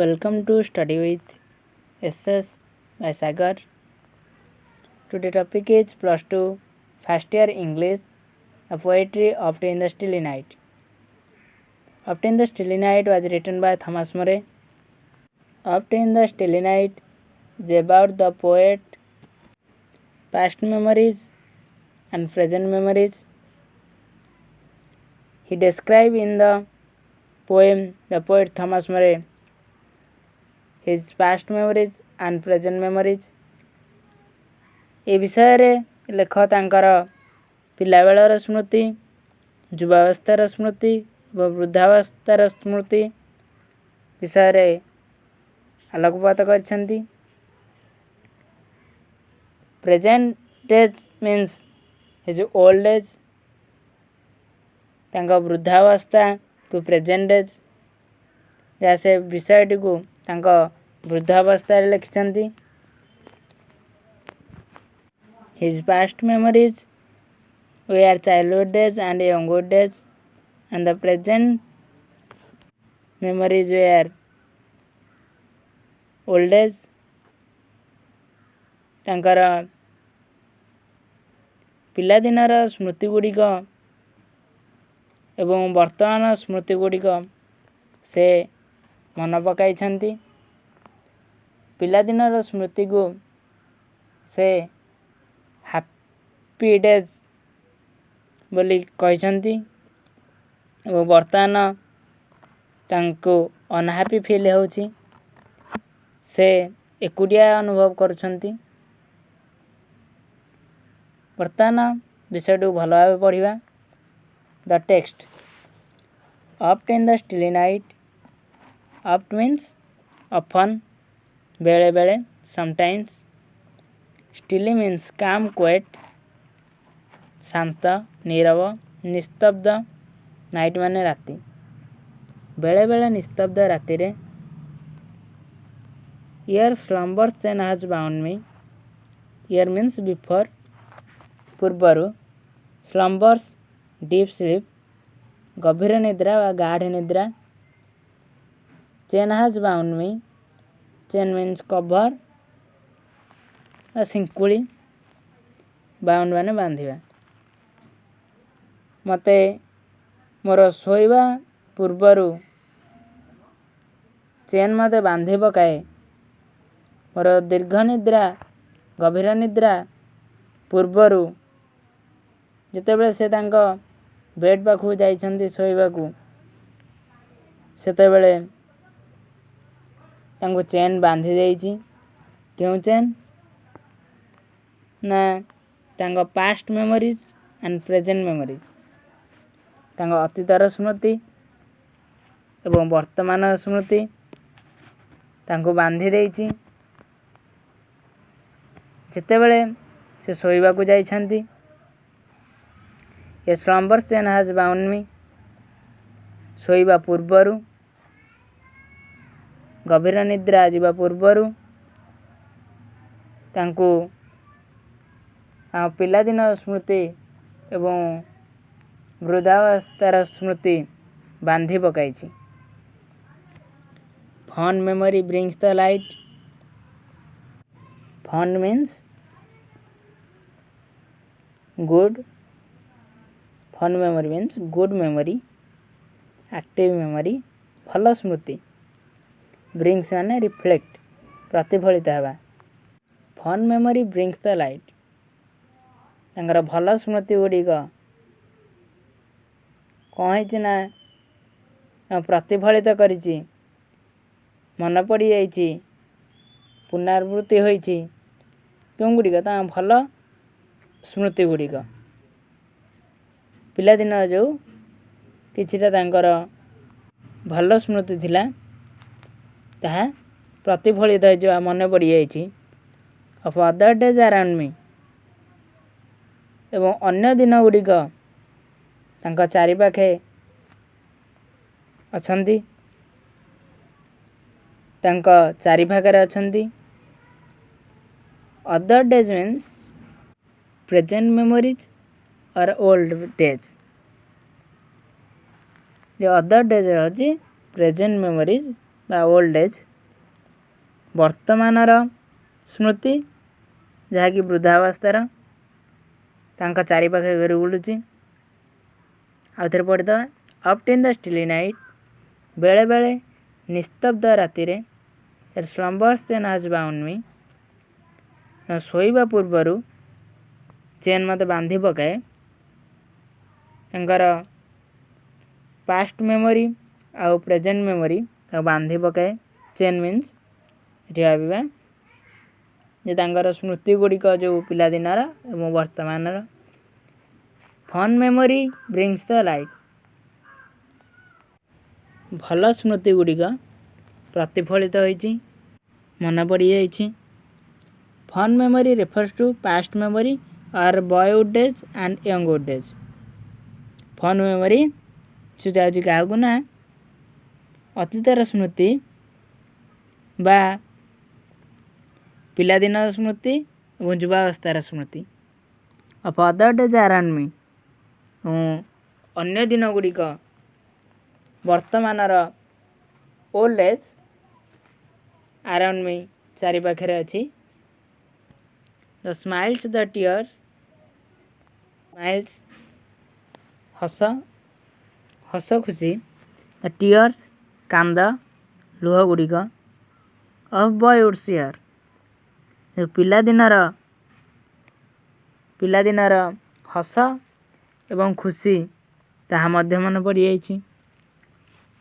Welcome to Study with SS by Sagar. Today topic is plus 2 first year English, a poetry of In the Stilly Night. After in the Stilly Night was written by Thomas More. After in the Stilly Night is about the poet past memories and present memories. He described in the poem the poet Thomas More his past memories and present memories. ए विषय लेख तांकर पिलाबेलर स्मृति, युवावस्थार स्मृति और वृद्धावस्थार स्मृति विषय आलोकपात करछंती. Present age means his old age, तांका वृद्धावस्था को प्रेजेंट एज जैसे विषयटी को तांका वृद्धावस्था लिखिछंती. His past memories were childhood days and younghood days, and the present memories were old age. तांकर पिलादिनर स्मृति गुड़िक एवं वर्तमान स्मृति गुड़िक से मन पकाइछंती. पिलादिनर स्मृति को से हैप्पी डेज बोली कहिछंती और वर्तमान तांको अनहैप्पी फील होउची, से एकुडिया अनुभव करुछंती. वर्तमान विषय भल भाव पढ़िबा. The text oft in the stilly night. Oft means often, बेले बेले, sometimes. स्टिली मीन्स काम, क्वेट, शांत, नीरव, निस्तब्ध. नाइट माने राति. बेले बेले निस्तब्ध राति रे. Your slumbers then has bound me. Your means before, पूर्वरु. Slumbers, deep sleep, गभीर निद्रा वा गाढ़ निद्रा. Chain has bound me. Chain means cover, शिंकुली. बाउंड माने बांधिबा. मते मोर सोइबा पूर्वरु चेन मते बांधि पकाए. मोर दीर्घ निद्रा, गभीर निद्रा पूर्वरु जेतेबेले से तांको बेड पाखु जाइछंती सोइबाकू, सेतेबेले तांको चेन बांधि देइछि. क्यों चेन ना तांको past memories and present memories, तांको अतीतर स्मृति एवं वर्तमान स्मृति तांको बांधि देइछि. जेतेबेले से सोइबाकू जाइछंती. A slumber chain has bound me. सोइबा पूर्वरु, गभीर निद्रा जिबा पूर्वरु तांको पिलादिन स्मृति एवं वृद्धावस्थार स्मृति बांधि पकाइछि. Fond memory brings the light. Fond means good. Fond memory means good memory, active memory, भल स्मृति. ब्रिंग्स माने रिफ्लेक्ट, प्रतिफलित हेबा. Fond memory brings the light. तांकर भल स्मृति गुड़िक कौन ना प्रतिफलित करिछि, मन पड़ी जाइछि, पुनरावृत्ति होइछि. क्यों गुड़िक ता भल स्मृति गुड़िक पिलादिन जो किछिटा तांकर भल स्मृति थिला ताहा प्रतिफलित जो मन पड़ी जाइछि. Of other days around me. एवं अन्य दिन गुड़िक तांका चारि पाखे अछंती, तांका चारि पाखरे अछंती. Other days means present memories और old days. The other days होची प्रेजेंट मेमोरीज बा ओल्ड एज वर्तमानर स्मृति जहाँकि वृद्धावस्थार तांका चारिपाखे घूरी बुलूची। आउ थे पढ़ीदे oft in the stilly night बेले बेले निस्तब्ध राति रे slumbers chain has bound me शोइबा पूर्वर चेन मत बांधी पकाए तांकर पास्ट मेमोरी आउ प्रेजेंट मेमोरी बांधी पकाए। चेन मीन्स ये भाविबा जे तांकर स्मृति गुड़िक जो पिलादिनर एवं वर्तमानर। Fond memory brings the light भल स्मृति गुड़िक प्रतिफलित होइछि मन पड़ी जाइछि। Fond memory refers to past memory और boyhood days and younghood days. Fond memory सुझाउछि काहाकु ना अतीतर स्मृति बा पिलादिन स्मृति और युवावस्थार स्मृति। Of other days around me अन्य दिन गुड़िक वर्तमानर ओल्ड एज अराउंड मी चारि पाखरे अछि। The smiles the tears smiles हस हस खुशी द टीयर्स कांद लुह गुड़िक ऑफ बॉयहुड शेयर पिलादिनर हस एवं खुशी ताहा मध्य मन पड़ी जाइछि।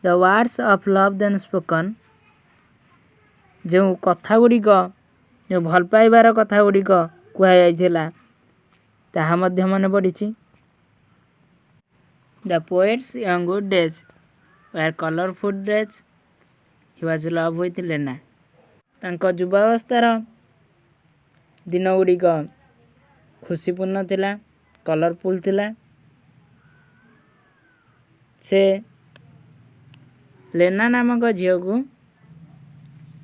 The words of love then spoken जो कथा गुड़िक जो भल पाइबार कथा गुड़िक कह जाइथिला ताहा मध्य मन पड़िछि। The poet's younghood days were colourful days he was love with लेना तांको युवावस्थार दिन गुड़िक खुशीपूर्ण थिला कलरफुल थिला। से लेना नामक झील को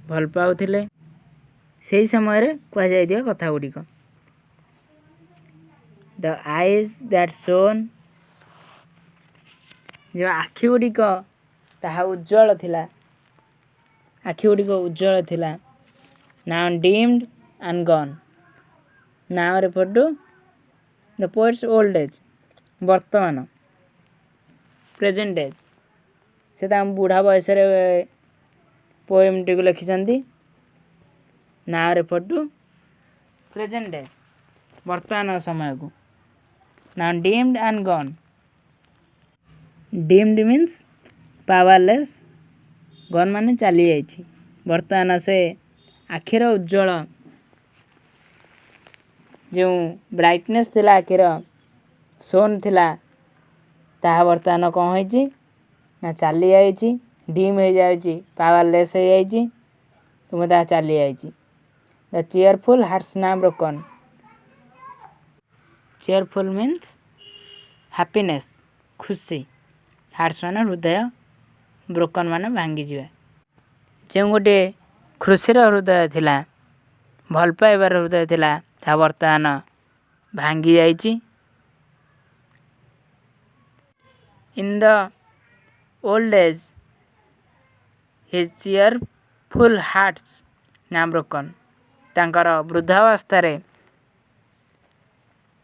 भल पाउथिले से समय रे कह जाइदिया कथा गुड़िक। द आईज दैट शोन जो आखि गुड़िक ताहा उज्जवल थिला आखि गुड़िक उज्जवल थिला। Now dimmed and gone now refer to the poet's old age वर्तमान प्रेजेंट एज से बुढ़ा बयस पोएम टी लिखिं। Now refer to present age वर्तमान समय को। Now dimmed and gone dimmed means powerless gone माने चली जाइछि। वर्तमान से आखिर उज्जवल जो ब्राइटनेस थिला आखिर सोन थिला ताहा वर्तमान कौन होइछि ना चली जाइछि डीम हो जाइछि पावरलेस हो जाइछि तुम ता चली जाइछि। The cheerful hearts now broken cheerful means happiness खुशी हार्ट्स माने हृदय ब्रोकन माने भांगी जिवा जो गोटे खुशीर हृदय थिला भल पाइबार हृदय थिला ता वर्तमान भांगी जाइछि। In the old age his cheerful hearts now broken तांकर वृद्धावस्था रे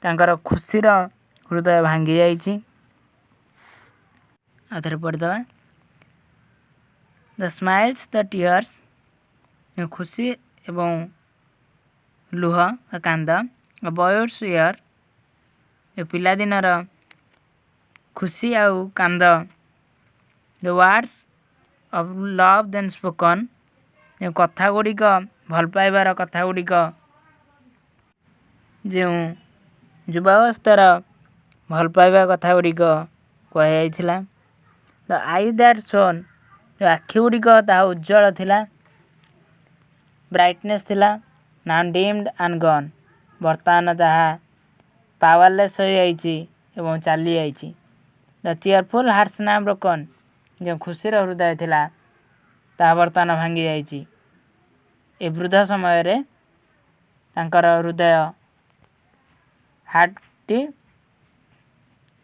तांकर खुशीर हृदय भांगी जाइछि। आथरे पढ़दवा द स्माइल्स द टीयर्स खुशी एवं लुह कांद बॉयहुड शेयर पिलादिनर खुशी आउ कांद। The words of love then spoken कथा गुड़िक भल पाइबार कथा गुड़िक जो युवावस्थार भल पाइबा कथा गुड़िक कह जाइथिला। द आई दैट शोन जो आखि गुड़िक ताहा उज्जवल थिला ब्राइटनेस थिला। नाउ डीम्ड एंड गॉन वर्तमान ताहा पावरलेस हो जाइछि एवं चली जाइछि। The cheerful hearts now broken जो खुशीर हृदय थिला ताहा वर्तमान भांगी जाइछि। ए वृद्ध समय रे तांकर हृदय हार्ट टी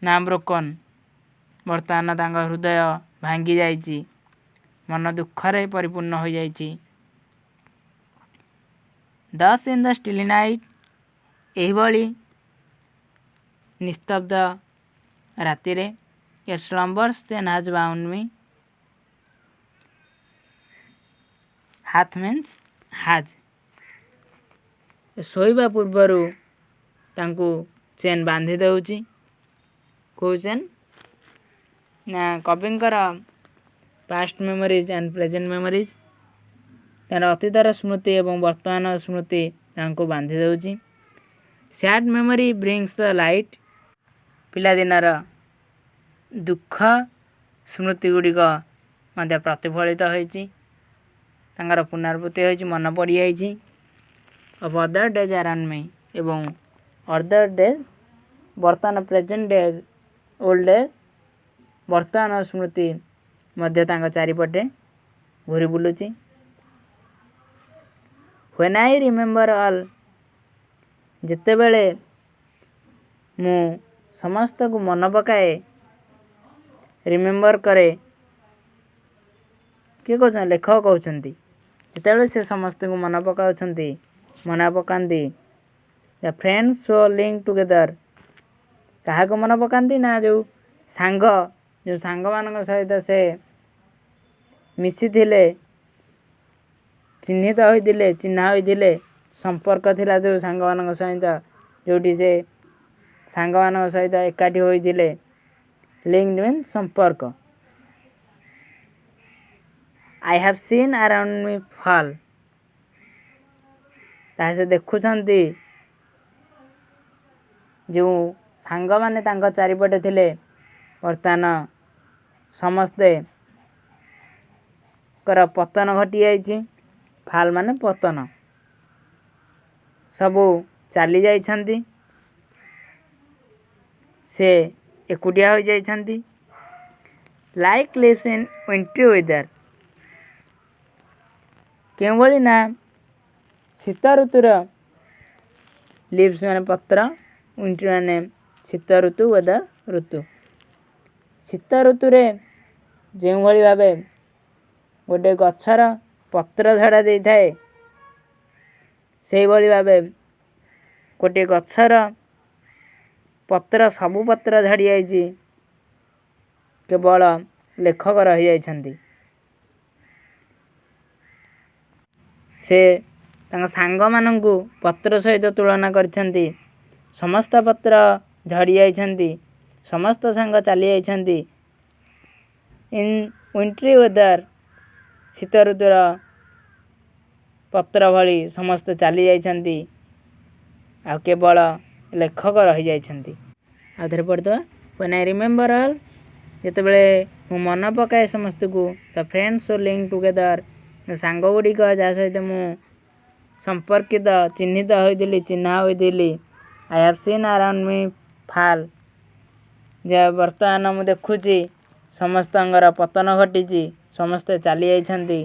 ना ब्रोकन वर्तमान तांकर हृदय भांगी जाइछि मन दुखरे परिपूर्ण हो जाइछि। thus in the still night ଏହିଭଳି ନିସ୍ତବ୍ଧ ରାତିରେ your slumbers then has bound me hath means has ଶୋଇବା ପୂର୍ବରୁ ତାଙ୍କୁ ଚେନ୍ ବାନ୍ଧି ଦେଉଛି କେଉଁ ଚେନ୍ ନା କବିଙ୍କର past memories and present memories ତାର ଅତୀତର ସ୍ମୃତି ଏବଂ ବର୍ତ୍ତମାନ ସ୍ମୃତି ତାଙ୍କୁ ବାନ୍ଧି ଦେଉଛି sad memory brings the light ପିଲାଦିନର ଦୁଃଖ ସ୍ମୃତି ଗୁଡ଼ିକ ମଧ୍ୟ ପ୍ରତିଫଳିତ ହୋଇଛି ତାଙ୍କର ପୁନରାବୃତ୍ତି ହୋଇଛି ମନେ ପଡ଼ିଯାଇଛି of other days around me ଏବଂ other days ବର୍ତ୍ତମାନ ପ୍ରେଜେଣ୍ଟ ଡେଜ୍ ଓଲ୍ଡ ଡେଜ୍ ବର୍ତ୍ତମାନ ସ୍ମୃତି ମଧ୍ୟ ତାଙ୍କ ଚାରିପଟେ ଘୁରି ବୁଲୁଛି when I remember all ଯେତେବେଳେ ମୁଁ ସମସ୍ତଙ୍କୁ ମନେ ପକାଏ ରିମେମ୍ବର କରେ କିଏ କହୁଛନ୍ତି ଲେଖକ କହୁଛନ୍ତି ଯେତେବେଳେ ସେ ସମସ୍ତଙ୍କୁ ମନେ ପକାଉଛନ୍ତି ମନେ ପକାନ୍ତି ଦ ଫ୍ରେଣ୍ଡସ୍ ସୋ ଲିଙ୍କ ଟୁଗେଦର କାହାକୁ ମନେ ପକାନ୍ତି ନା ଯେଉଁ ସାଙ୍ଗମାନଙ୍କ ସହିତ ସେ ମିଶିଥିଲେ ଚିହ୍ନିତ ହୋଇଥିଲେ ଚିହ୍ନା ହୋଇଥିଲେ ସମ୍ପର୍କ ଥିଲା ଯେଉଁ ସାଙ୍ଗମାନଙ୍କ ସହିତ ଯେଉଁଠି ସେ ସାଙ୍ଗମାନଙ୍କ ସହିତ ଏକାଠି ହୋଇଥିଲେ ଲିଙ୍କ ମିନ୍ସ ସମ୍ପର୍କ I have seen around me fall ତାହା ସେ ଦେଖୁଛନ୍ତି ଯେଉଁ ସାଙ୍ଗମାନେ ତାଙ୍କ ଚାରିପଟେ ଥିଲେ ବର୍ତ୍ତମାନ ସମସ୍ତେଙ୍କର ପତନ ଘଟିଯାଇଛି ଫାଲ୍ ମାନେ ପତନ ସବୁ ଚାଲି ଯାଇଛନ୍ତି ସେ ଏକୁଟିଆ ହୋଇଯାଇଛନ୍ତି ଲାଇକ୍ ଲିଭ୍ସ ଇନ୍ ୱିଣ୍ଟ୍ରି ୱେଦର କେଉଁଭଳି ନା ଶୀତ ଋତୁର ଲିଭ୍ସ ମାନେ ପତ୍ର ୱିଣ୍ଟ୍ରି ମାନେ ଶୀତ ଋତୁ ୱେଦର ଋତୁ ଶୀତ ଋତୁରେ ଯେଉଁଭଳି ଭାବେ ଗୋଟେ ଗଛର ପତ୍ର ଝଡ଼ା ଦେଇଥାଏ ସେଇଭଳି ଭାବେ ଗୋଟିଏ ଗଛର ପତ୍ର ସବୁ ପତ୍ର ଝଡ଼ି ଯାଇଛି କେବଳ ଲେଖକ ରହିଯାଇଛନ୍ତି ସେ ତାଙ୍କ ସାଙ୍ଗମାନଙ୍କୁ ପତ୍ର ସହିତ ତୁଳନା କରିଛନ୍ତି ସମସ୍ତ ପତ୍ର ଝଡ଼ି ଯାଇଛନ୍ତି ସମସ୍ତ ସାଙ୍ଗ ଚାଲି ଯାଇଛନ୍ତି ଇନ୍ ୱିଣ୍ଟ୍ରି ୱେଦର ଶୀତ ଋତୁର ପତ୍ର ଭଳି ସମସ୍ତେ ଚାଲି ଯାଇଛନ୍ତି ଆଉ କେବଳ ଲେଖକ ରହିଯାଇଛନ୍ତି ଆଉ ଥରେ ପଢ଼ିଦେବା when I remember all ଯେତେବେଳେ ମୁଁ ମନେ ପକାଏ ସମସ୍ତଙ୍କୁ ଦ ଫ୍ରେଣ୍ଡସ୍ ସୋ ଲିଙ୍କ ଟୁଗେଦର ସାଙ୍ଗ ଗୁଡ଼ିକ ଯାହା ସହିତ ମୁଁ ସମ୍ପର୍କିତ ଚିହ୍ନିତ ହୋଇଥିଲି ଚିହ୍ନା ହୋଇଥିଲି I have seen around me fall ଯାହା ବର୍ତ୍ତମାନ ମୁଁ ଦେଖୁଛି ସମସ୍ତଙ୍କର ପତନ ଘଟିଛି ସମସ୍ତେ ଚାଲି ଯାଇଛନ୍ତି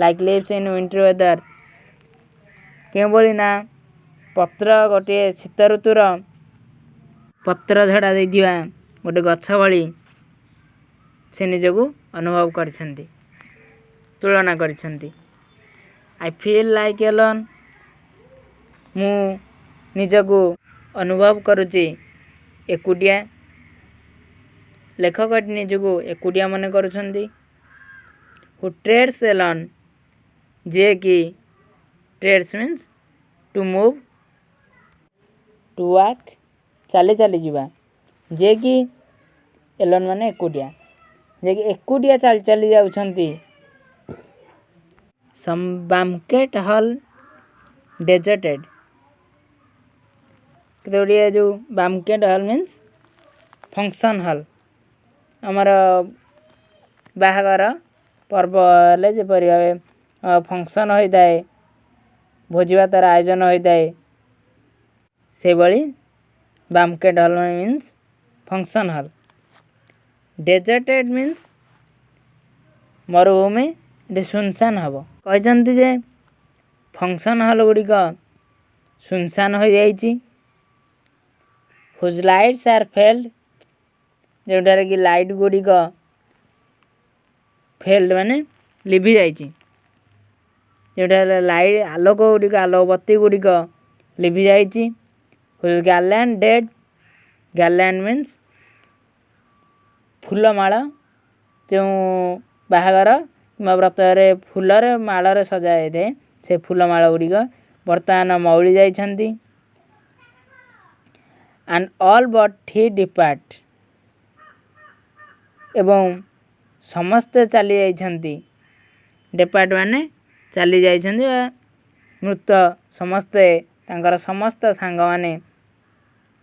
ଲାଇକ୍ ଲିଭ୍ସ ଇନ୍ ୱିଣ୍ଟ୍ରି ୱେଦର କେଉଁଭଳି ନା ପତ୍ର ଗୋଟିଏ ଶୀତ ଋତୁର ପତ୍ର ଝଡ଼ା ଦେଇଥିବା ଗୋଟେ ଗଛ ଭଳି ସେ ନିଜକୁ ଅନୁଭବ କରିଛନ୍ତି ତୁଳନା କରିଛନ୍ତି I feel like alone ମୁଁ ନିଜକୁ ଅନୁଭବ କରୁଛି ଏକୁଟିଆ ଲେଖକଟି ନିଜକୁ ଏକୁଟିଆ ମନେ କରୁଛନ୍ତି who trades alone ଯିଏକି trades means to move to walk ଚାଲି ଚାଲି ଯିବା ଯିଏକି alone ମାନେ ଏକୁଟିଆ ଯିଏକି ଏକୁଟିଆ ଚାଲି ଚାଲି ଯାଉଛନ୍ତି some banquet hall deserted କେତେଗୁଡ଼ିଏ ଯେଉଁ banquet hall means function hall ଆମର ବାହାଘର ପର୍ବ ହେଲେ ଯେପରି ଭାବେ ଫଙ୍କସନ୍ ହୋଇଥାଏ ଭୋଜି ଭାତର ଆୟୋଜନ ହୋଇଥାଏ ସେଭଳି banquet hall means function hall deserted means ମରୁଭୂମି ଏଠି ସୁନସାନ ହେବ କହିଛନ୍ତି ଯେ ଫଙ୍କସନ୍ ହଲ୍ ଗୁଡ଼ିକ ସୁନସାନ ହୋଇଯାଇଛି whose lights are failed ଯେଉଁଠାରେ କି ଲାଇଟ୍ ଗୁଡ଼ିକ ଫେଲ୍ଡ ମାନେ ଲିଭି ଯାଇଛି जोटा लाइट आलोक गुड़िक आलोकबत्ती गुड़िक लिभि जाइछि गार्लैंड डेड गार्लैंड मीन्स फूलमाल जो बाहागर कि व्रतर फूलर मालर सजा जाए से फूलमाल गुड़िक बर्तमान मौली जाइछन्ति and all but he depart एवं समस्ते चली जाइछन्ति डिपार्ट माने चली जाइछन्ति मृत समस्ते तांकर समस्त सांग माने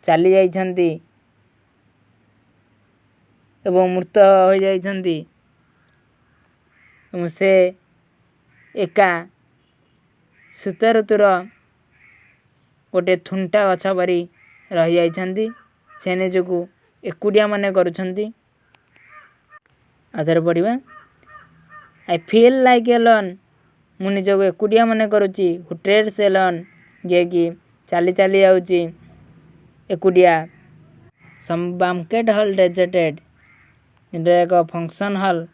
चली जाइछन्ति एवं मृत हो जाइछन्ति से एका शीत ऋतुर गोटे थुंटा गछ परी रही जाइछन्ति से निजकु एकुटिया मने करुछन्ति आधर पढ़िबा आई फील लाइक एलोन मु निजकु एकुटिया मने करुछि हु ट्रेड्स एलोन जे कि चाली चाली आउछि एकुटिया सम बैंकेट हॉल डेजर्टेड एक फंक्शन हॉल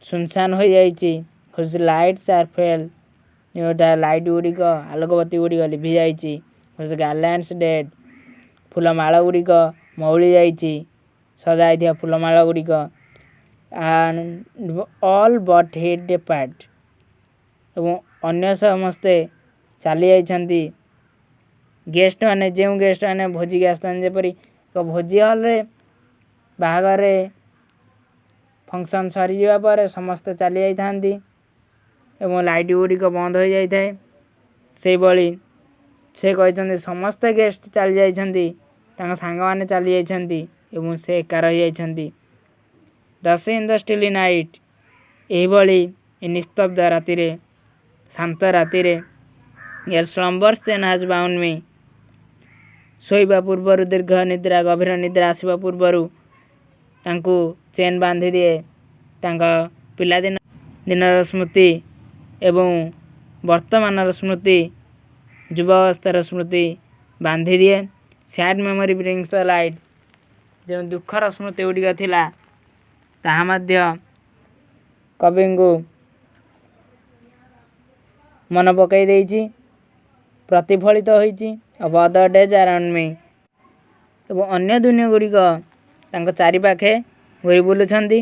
सुनसान हो जाइछि हुज लाइट्स आर फेल जोटा लाइट गुड़िक आलोकबत्ती गुड़िक लिभि जाइछि हुज गार्लैंड्स डेड फूलमाल गुड़िक मौली जाइछि सजा दिया फूलमाल गुड़िक and all but he depart एवं अन्य समस्ते चली जाइछन्ति गेस्ट माने जो गेस्ट माने भोजी आसतान जेपरी एक भोजी हॉल रे बाहागर फंक्शन सरी जावा पर समस्त चली जाइथांती एवं लाइट गुड़िक बंद हो जाइए से बड़ी से कहते समस्त गेस्ट चली जाइछन्ति तांका सांग माने चली जाइछन्ति एवं से एका रही जाइछन्ति दस इन द स्टिली नाइट एही बड़ी निस्तब्ध राति रे शांत राति रे यार slumbers chain has bound me शोइबा पूर्वर दीर्घ निद्रा गभीर निद्रा आसवा पूर्वर तांकु चेन बांधी दिए तांका पिलादिन दिनर स्मृति एवं वर्तमानर स्मृति युवावस्थार स्मृति बांधी दिए sad memory brings the light जो दुखर स्मृति गुड़िक थिला ताहा मध्य कवि को मन पकई देइछि प्रतिफलित होइछि अब अदर डेज अराउंड मी एवं अन्य दुनिया गुड़िक तांको चारि पाखे घुरी बुलुछन्ति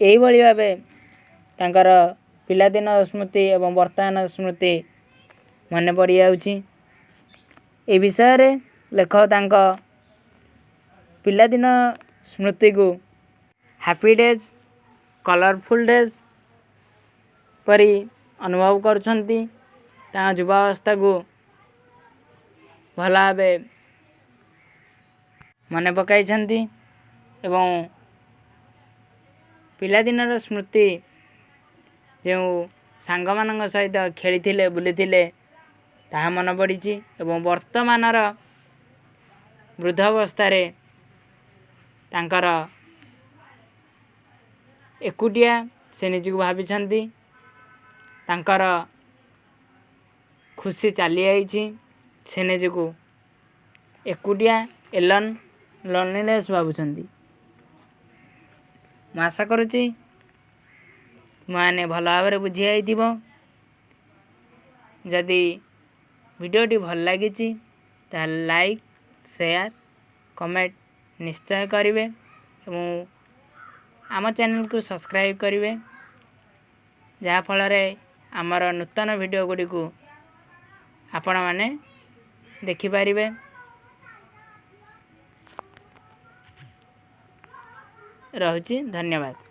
एही भली भाबे तांकर पिलादिन स्मृति एवं वर्तमान स्मृति मन पड़ी जाउछि ए विषय रे लेखक तांको पिलादिन स्मृति को हैप्पी डेज कलरफुल डेज परी अनुभव करुछन्ति ता युवावस्था को भल भावे मन पकाइछन्ति एवं पिलादिनर स्मृति जो सांग मानक सहित खेली बुली ताहा मन पड़ी एवं वर्तमानर वृद्धावस्था तांकर एकुटिया से निजक भाविछन्ति तांकर खुशी चली आइछि से निजक एकुटिया एलन लोनलीनेस भावुछन्ति मैं आशा करुच्ची मैंने भल भाव बुझी आइथिबो जदि वीडियोटी भल लगी लाइक शेयर कमेंट निश्चय करेंगे और आम चैनल को सब्सक्राइब करेंगे जहाँ फल आमर नूतन वीडियो गुड़ी को आपण मैंने देखिपारे। रहुछि धन्यवाद।